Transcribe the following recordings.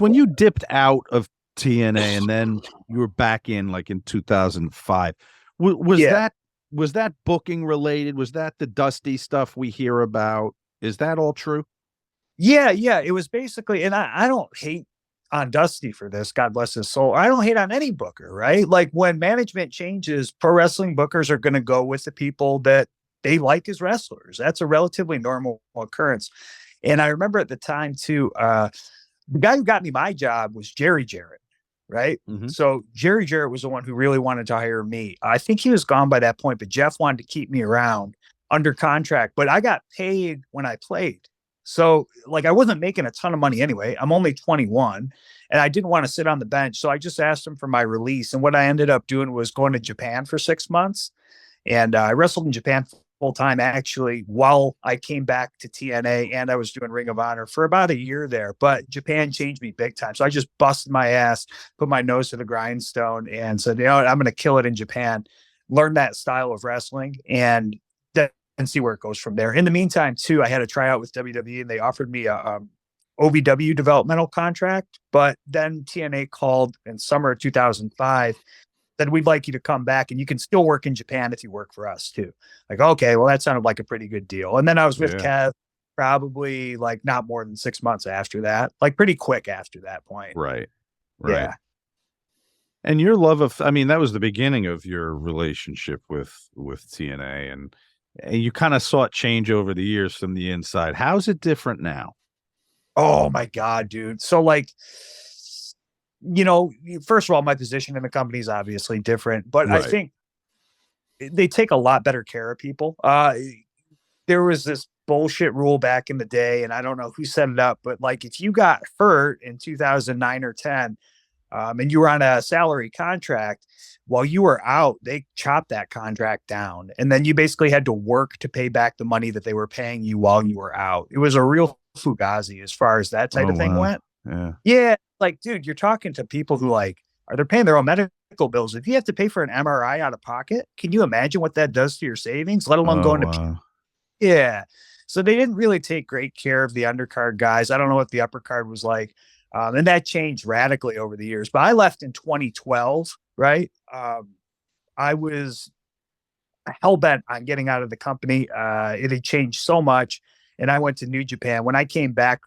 when you dipped out of TNA and then you were back in like in 2005, was Yeah. that booking related? Was that the Dusty stuff we hear about? Is that all true? Yeah, yeah. It was basically, and I don't hate on Dusty for this, God bless his soul. I don't hate on any booker, right? Like when management changes, pro wrestling bookers are going to go with the people that they like as wrestlers. That's a relatively normal occurrence. And I remember at the time too, the guy who got me my job was Jerry Jarrett, right? Mm-hmm. So Jerry Jarrett was the one who really wanted to hire me. I think he was gone by that point, but Jeff wanted to keep me around under contract, but I got paid when I played. So like I wasn't making a ton of money anyway. I'm only 21 and I didn't want to sit on the bench. So I just asked him for my release. And what I ended up doing was going to Japan for 6 months. And I wrestled in Japan full time actually while I came back to TNA, and I was doing Ring of Honor for about a year there. But Japan changed me big time. So I just busted my ass, put my nose to the grindstone, and said, you know, I'm going to kill it in Japan, learn that style of wrestling, and then see where it goes from there. In the meantime, too, I had a tryout with WWE, and they offered me a OVW developmental contract. But then TNA called in summer of 2005, that we'd like you to come back and you can still work in Japan if you work for us too. Like, okay, well, that sounded like a pretty good deal. And then I was with Kev probably like not more than 6 months after that, like pretty quick after that point. Right. Yeah. And your love of, I mean, that was the beginning of your relationship with TNA, and you kind of saw it change over the years from the inside. How's it different now? Oh my God, dude. So like, you know, first of all, my position in the company is obviously different, but I think they take a lot better care of people. There was this bullshit rule back in the day, and I don't know who set it up, but like if you got hurt in 2009 or 10, and you were on a salary contract, while you were out, they chopped that contract down. And then you basically had to work to pay back the money that they were paying you while you were out. It was a real fugazi as far as that type of thing went. Yeah. Like, dude, you're talking to people who like are they paying their own medical bills. If you have to pay for an MRI out of pocket, can you imagine what that does to your savings, let alone going to yeah. So they didn't really take great care of the undercard guys. I don't know what the upper card was like. And that changed radically over the years. But I left in 2012, right? I was hell bent on getting out of the company. It had changed so much. And I went to New Japan. When I came back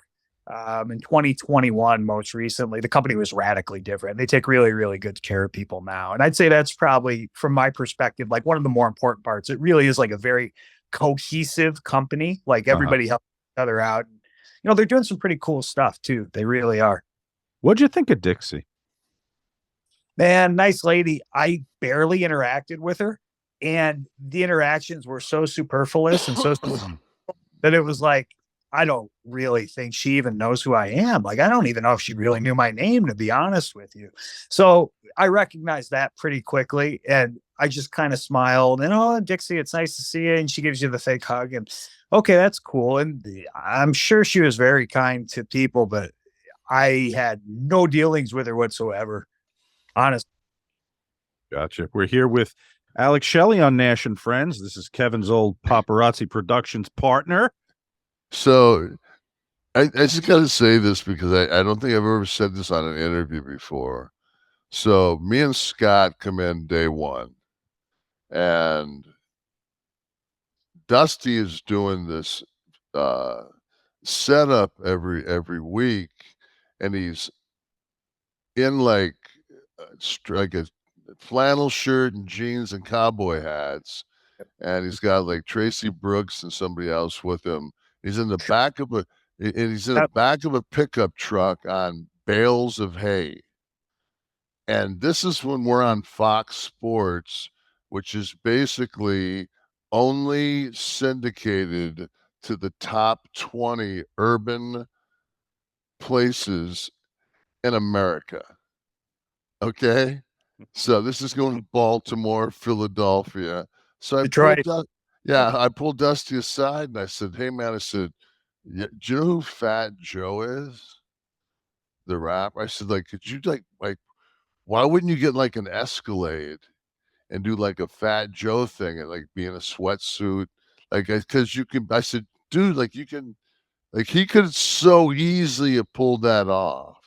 in 2021, most recently, the company was radically different. They take really, really good care of people now. And I'd say that's probably, from my perspective, like one of the more important parts. It really is like a very cohesive company. Like everybody helps each other out. You know, they're doing some pretty cool stuff too. They really are. What'd you think of Dixie? Man, nice lady. I barely interacted with her, and the interactions were so superfluous and so that it was like, I don't really think she even knows who I am. Like, I don't even know if she really knew my name, to be honest with you. So I recognized that pretty quickly. And I just kind of smiled and, oh, Dixie, it's nice to see you. And she gives you the fake hug and, okay, that's cool. And I'm sure she was very kind to people, but I had no dealings with her whatsoever. Honestly. Gotcha. We're here with Alex Shelley on Nash and Friends. This is Kevin's old Paparazzi Productions partner. So I just got to say this because I don't think I've ever said this on an interview before. So me and Scott come in day one, and Dusty is doing this setup every week, and he's in like a flannel shirt and jeans and cowboy hats, and he's got like Tracy Brooks and somebody else with him. He's in the back of a pickup truck on bales of hay. And this is when we're on Fox Sports, which is basically only syndicated to the top 20 urban places in America. Okay? So this is going to Baltimore, Philadelphia. So I pulled Dusty aside and I said, "Hey man," I said, "Do you know who Fat Joe is? The rapper?" I said, "Like, could you like why wouldn't you get like an Escalade and do like a Fat Joe thing and like be in a sweatsuit? Like, because you can." I said, "Dude, like you can, like he could so easily have pulled that off."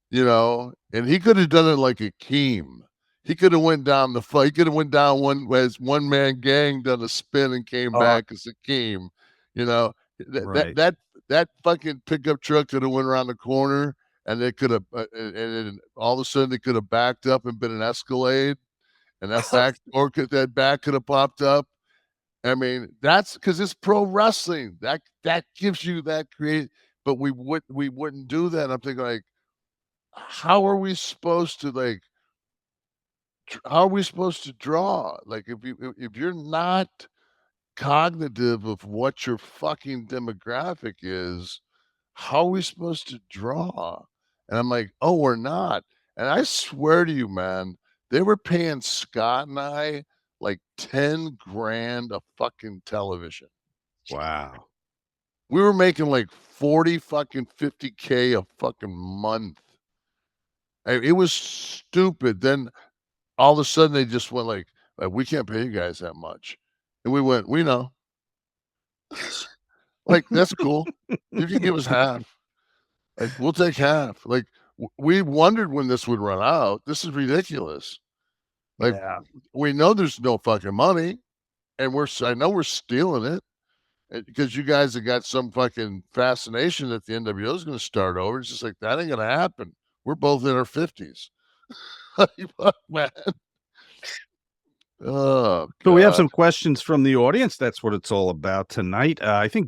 you know, and he could have done it like Akeem. He could have went down the fight. He could have went down as one man gang, done a spin and came back as Akeem. You know, that fucking pickup truck could have went around the corner, and it could have, and all of a sudden it could have backed up and been an Escalade, and that back could have popped up. I mean, that's because it's pro wrestling. That gives you that create, but we wouldn't do that. I'm thinking like, how are we supposed to like? How are we supposed to draw? Like, if you're not cognitive of what your fucking demographic is, how are we supposed to draw? And I'm like, oh, we're not. And I swear to you, man, they were paying Scott and I like 10 grand a fucking television. Wow. We were making like 40 fucking 50K a fucking month. It was stupid. Then all of a sudden they just went like, we can't pay you guys that much. And we went, we know. Like, that's cool. You can give us half. Like, we'll take half. Like, we wondered when this would run out. This is ridiculous. Like, we know there's no fucking money, and I know we're stealing it because you guys have got some fucking fascination that the NWO is going to start over. It's just like, that ain't going to happen. We're both in our 50s. Man. Oh, so we have some questions from the audience. That's what it's all about tonight. I think